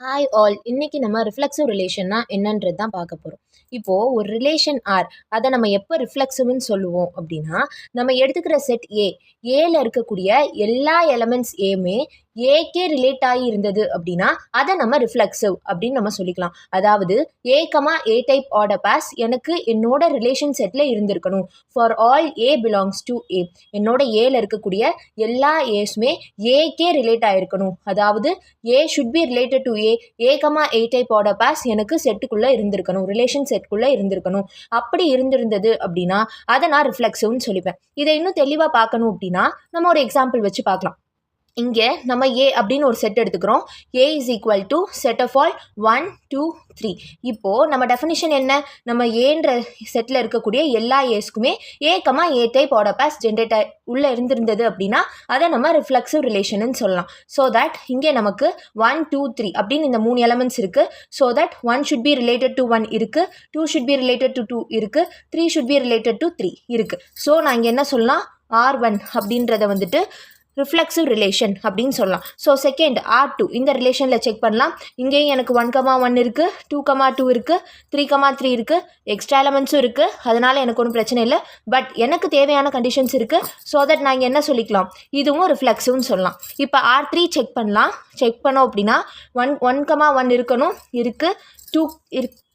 Hi all, இன்னைக்கு நம்ம reflexive ரிலேஷன்னா என்னன்றது தான் பார்க்க போகிறோம். இப்போது ஒரு ரிலேஷன் ஆர் அதை நம்ம எப்போ ரிஃப்ளெக்சிவ்னு சொல்லுவோம் அப்படின்னா, நம்ம எடுத்துக்கிற செட் ஏல இருக்கக்கூடிய எல்லா எலமெண்ட்ஸ் ஏமே ஏக்கே ரிலேட் ஆகி இருந்தது அப்படின்னா அதை நம்ம ரிஃப்ளெக்சிவ் அப்படின்னு நம்ம சொல்லிக்கலாம். அதாவது ஏ டைப் ஆர்டர் பாஸ் எனக்கு என்னோட ரிலேஷன் செட்டில் இருந்திருக்கணும். For all A belongs to A, என்னோட ஏல இருக்கக்கூடிய எல்லா ஏஸ்மே ஏக்கே ரிலேட் ஆகிருக்கணும். அதாவது A should be related to A type order pairs எனக்கு செட்டுக்குள்ளே இருந்திருக்கணும், ரிலேஷன் செட்டுக்குள்ளே இருந்திருக்கணும். அப்படி இருந்திருந்தது அப்படின்னா அதை நான் ரிஃப்ளெக்சிவ்னு சொல்லிப்பேன். இதை இன்னும் தெளிவாக பார்க்கணும் அப்படின்னா நம்ம ஒரு எக்ஸாம்பிள் வச்சு பார்க்கலாம். இங்கே நம்ம ஏ அப்படின்னு ஒரு செட் எடுத்துக்கிறோம். A is equal to set of all 1 2 3. இப்போது நம்ம டெஃபினிஷன் என்ன? நம்ம ஏன்ற செட்டில் இருக்கக்கூடிய எல்லா ஏஸ்க்குமே ஏ டைப் ஆர்டர் பாஸ் ஜென்ரேட் உள்ளே இருந்திருந்தது அப்படின்னா அதை நம்ம ரிஃப்ளெக்சிவ் ரிலேஷன்னு சொல்லலாம். ஸோ தட் இங்கே நமக்கு 1 2 3 அப்படின்னு இந்த 3 எலமெண்ட்ஸ் இருக்குது. So that 1 should be related to 1 இருக்குது, 2 ஷுட் பி ரிலேட்டட் டு 2 இருக்குது, 3 ஷுட் பி ரிலேட்டட் டு 3 இருக்குது. ஸோ நான் இங்கே என்ன சொல்லலாம்? R1 அப்படின்றத வந்துட்டு ரிஃப்ளெக்சிவ் ரிலேஷன் அப்படின்னு சொல்லலாம். ஸோ செகண்ட் R2 இந்த ரிலேஷனில் செக் பண்ணலாம். இங்கேயும் எனக்கு 1,1 இருக்குது, 2,2 இருக்குது, 3,3 இருக்குது, எக்ஸ்ட்ரா எலமெண்ட்ஸும் இருக்குது. அதனால் எனக்கு ஒன்றும் பிரச்சனை இல்லை. பட் எனக்கு தேவையான கண்டிஷன்ஸ் இருக்குது. ஸோ தட் நான் இங்கே என்ன சொல்லிக்கலாம்? இதுவும் ரிஃப்ளெக்சிவ்னு சொல்லலாம். இப்போ R3 செக் பண்ணலாம். செக் பண்ணோம் அப்படின்னா 1,1 இருக்கணும், இருக்குது,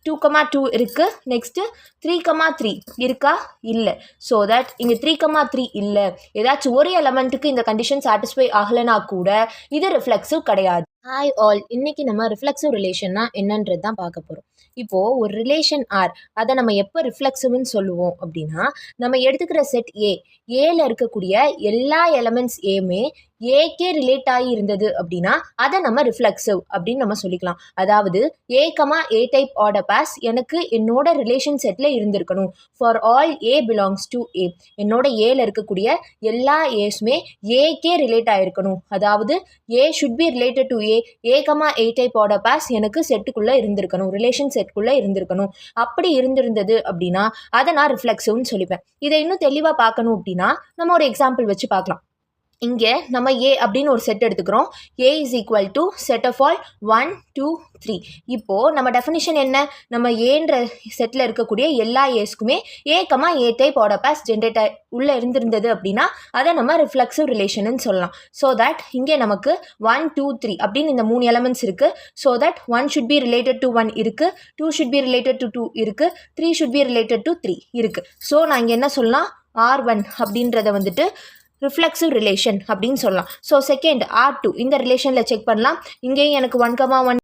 2,2 இருக்குது, நெக்ஸ்ட்டு 3,3 இருக்கா? இல்லை. ஸோ தட் இங்கே 3,3 இல்லை. ஏதாச்சும் ஒரு எலமெண்ட்டுக்கு இந்த கண்டிஷன் சாட்டிஸ்ஃபை ஆகலைனா கூட இது ரிஃப்ளெக்சிவ் கிடையாது. ஹாய் ஆல், இன்னைக்கு நம்ம ரிஃப்ளெக்சிவ் ரிலேஷன்னா என்னன்றது தான் பார்க்க போகிறோம். இப்போது ஒரு ரிலேஷன் ஆர் அதை நம்ம எப்போ ரிஃப்ளெக்சிவ்னு சொல்லுவோம் அப்படின்னா, நம்ம எடுத்துக்கிற செட் ஏல இருக்கக்கூடிய எல்லா எலமெண்ட்ஸ் ஏமே ஏக்கே ரிலேட் ஆகி இருந்தது அப்படின்னா அதை நம்ம ரிஃப்ளெக்சிவ் அப்படின்னு நம்ம சொல்லிக்கலாம். அதாவது ஏ டைப் ஆர்டர் பாஸ் எனக்கு என்னோட ரிலேஷன் செட்டில் இருந்திருக்கணும். For all A belongs to A, என்னோட ஏல இருக்கக்கூடிய எல்லா ஏஸ்மே ஏக்கே ரிலேட் ஆகிருக்கணும். அதாவது A should be related to A type order pairs எனக்கு செட்டுக்குள்ளே இருந்திருக்கணும், ரிலேஷன் செட்டுக்குள்ளே இருந்திருக்கணும். அப்படி இருந்திருந்தது அப்படின்னா அதை நான் ரிஃப்ளெக்சிவ்னு சொல்லிப்பேன். இதை இன்னும் தெளிவாக பார்க்கணும் அப்படின்னா நம்ம ஒரு எக்ஸாம்பிள் வச்சு பார்க்கலாம். இங்கே நம்ம ஏ அப்படின்னு ஒரு செட் எடுத்துக்கிறோம். A is equal to set of all 1 2 3. இப்போது நம்ம டெஃபினிஷன் என்ன? நம்ம ஏன்ற செட்டில் இருக்கக்கூடிய எல்லா ஏஸ்க்குமே ஏ டைப் ஆர்டர் பாஸ் ஜென்ரேட் உள்ளே இருந்திருந்தது அப்படின்னா அதை நம்ம ரிஃப்ளெக்சிவ் ரிலேஷன்னு சொல்லலாம். ஸோ தட் இங்கே நமக்கு 1 2 3 அப்படின்னு இந்த 3 எலமெண்ட்ஸ் இருக்குது. So that 1 should be related to 1 இருக்குது, 2 ஷுட் பி ரிலேட்டட் டு 2 இருக்குது, 3 ஷுட் பி ரிலேட்டட் டு 3 இருக்குது. ஸோ நான் இங்கே என்ன சொல்லலாம்? R1 அப்படின்றத வந்துட்டு ரிஃப்ளெக்சிவ் ரிலேஷன் அப்படின்னு சொல்லலாம். ஸோ செகண்ட் R2 இந்த ரிலேஷனில் செக் பண்ணலாம். இங்கேயும் எனக்கு 1,1